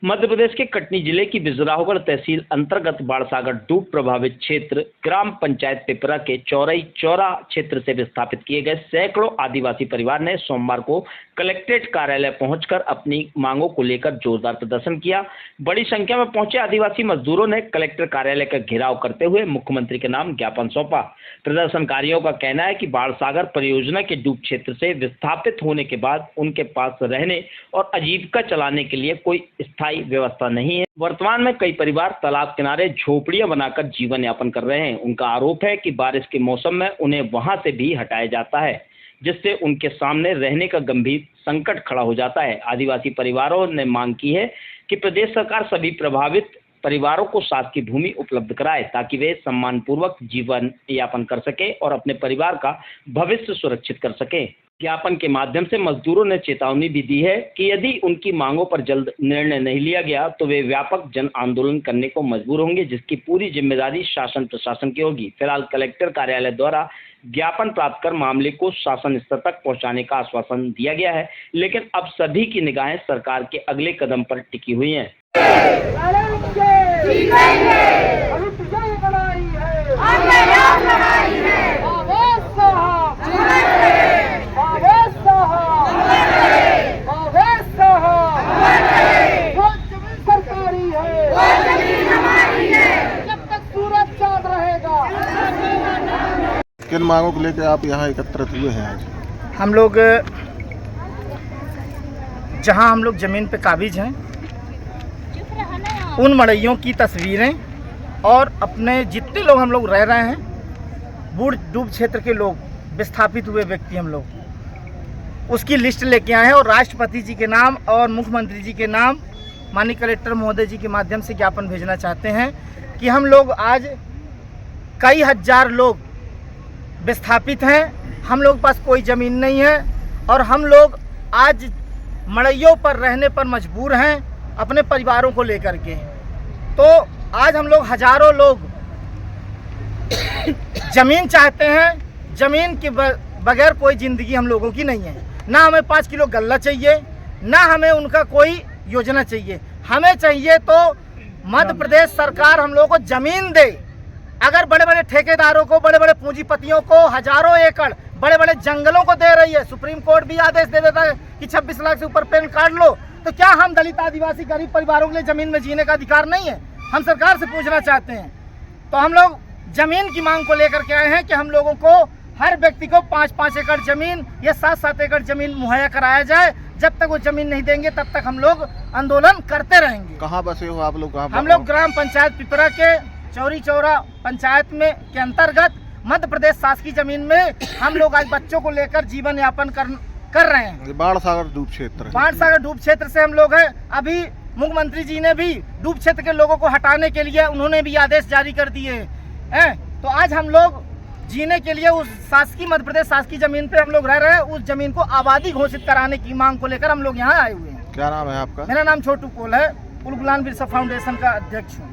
मध्य प्रदेश के कटनी जिले की बिजराहोगढ़ तहसील अंतर्गत बाणसागर डूब प्रभावित क्षेत्र ग्राम पंचायत पिपरा के चौरई चौरा क्षेत्र से विस्थापित किए गए सैकड़ों आदिवासी परिवार ने सोमवार को कलेक्ट्रेट कार्यालय पहुंचकर अपनी मांगों को लेकर जोरदार प्रदर्शन किया। बड़ी संख्या में पहुंचे आदिवासी मजदूरों ने कलेक्टर कार्यालय का घेराव करते हुए मुख्यमंत्री के नाम ज्ञापन सौंपा। प्रदर्शनकारियों का कहना है कि बाणसागर परियोजना के डूब क्षेत्र से विस्थापित होने के बाद उनके पास रहने और आजीविका चलाने के लिए कोई स्थायी व्यवस्था नहीं है। वर्तमान में कई परिवार तालाब किनारे झोपड़ियां बनाकर जीवन यापन कर रहे हैं। उनका आरोप है कि बारिश के मौसम में उन्हें वहां से भी हटाया जाता है, जिससे उनके सामने रहने का गंभीर संकट खड़ा हो जाता है। आदिवासी परिवारों ने मांग की है कि प्रदेश सरकार सभी प्रभावित परिवारों को शासकीय भूमि उपलब्ध कराए ताकि वे सम्मानपूर्वक जीवन यापन कर सके और अपने परिवार का भविष्य सुरक्षित कर सके। ज्ञापन के माध्यम से मजदूरों ने चेतावनी भी दी है कि यदि उनकी मांगों पर जल्द निर्णय नहीं लिया गया तो वे व्यापक जन आंदोलन करने को मजबूर होंगे, जिसकी पूरी जिम्मेदारी शासन प्रशासन की होगी। फिलहाल कलेक्टर कार्यालय द्वारा ज्ञापन प्राप्त कर मामले को शासन स्तर तक पहुंचाने का आश्वासन दिया गया है, लेकिन अब सभी की निगाहें सरकार के अगले कदम पर टिकी हुई हैं। किन मांगों को लेकर आप यहाँ एकत्रित हुए हैं आज? हम लोग जहाँ हम लोग ज़मीन पे काबिज हैं, उन मड़ैयों की तस्वीरें और अपने जितने लोग हम लोग रह रहे हैं, बूढ़ डूब क्षेत्र के लोग, विस्थापित हुए व्यक्ति, हम लोग उसकी लिस्ट लेके आए हैं और राष्ट्रपति जी के नाम और मुख्यमंत्री जी के नाम माननीय कलेक्टर महोदय जी के माध्यम से ज्ञापन भेजना चाहते हैं कि हम लोग आज कई हजार लोग विस्थापित हैं, हम लोग के पास कोई ज़मीन नहीं है और हम लोग आज मड़ैयों पर रहने पर मजबूर हैं अपने परिवारों को लेकर के। तो आज हम लोग हजारों लोग ज़मीन चाहते हैं। ज़मीन के बगैर कोई ज़िंदगी हम लोगों की नहीं है। ना हमें 5 किलो गल्ला चाहिए, ना हमें उनका कोई योजना चाहिए। हमें चाहिए तो मध्य प्रदेश सरकार हम लोगों को ज़मीन दे। अगर बड़े बड़े ठेकेदारों को, बड़े बड़े पूंजीपतियों को हजारों एकड़ बड़े बड़े जंगलों को दे रही है, सुप्रीम कोर्ट भी आदेश दे देता है कि 26 लाख से ऊपर पैन कार्ड लो, तो क्या हम दलित आदिवासी गरीब परिवारों के लिए ज़मीन में जीने का अधिकार नहीं है? हम सरकार से पूछना चाहते हैं। तो हम लोग ज़मीन की मांग को लेकर के आए हैं कि हम लोगों को हर व्यक्ति को 5-5 एकड़ ज़मीन या 7-7 एकड़ ज़मीन मुहैया कराया जाए। जब तक वो ज़मीन नहीं देंगे तब तक हम लोग आंदोलन करते रहेंगे। कहाँ बसे हो आप लोग? हम लोग ग्राम पंचायत पिपरा के चौरी चौरा पंचायत में के अंतर्गत मध्य प्रदेश शासकीय जमीन में हम लोग आज बच्चों को लेकर जीवन यापन कर रहे हैं। बाणसागर डूब क्षेत्र, बाणसागर डूब क्षेत्र से हम लोग हैं। अभी मुख्यमंत्री जी ने भी डूब क्षेत्र के लोगों को हटाने के लिए उन्होंने भी आदेश जारी कर दिए हैं। तो आज हम लोग जीने के लिए उस शासकीय मध्य प्रदेश शासकीय जमीन पे हम लोग रह रहे हैं, उस जमीन को आबादी घोषित कराने की मांग को लेकर हम लोग यहाँ आए हुए हैं। क्या नाम है आपका? मेरा नाम छोटू कोल है, उलगुलान बिरसा फाउंडेशन का अध्यक्ष हूँ।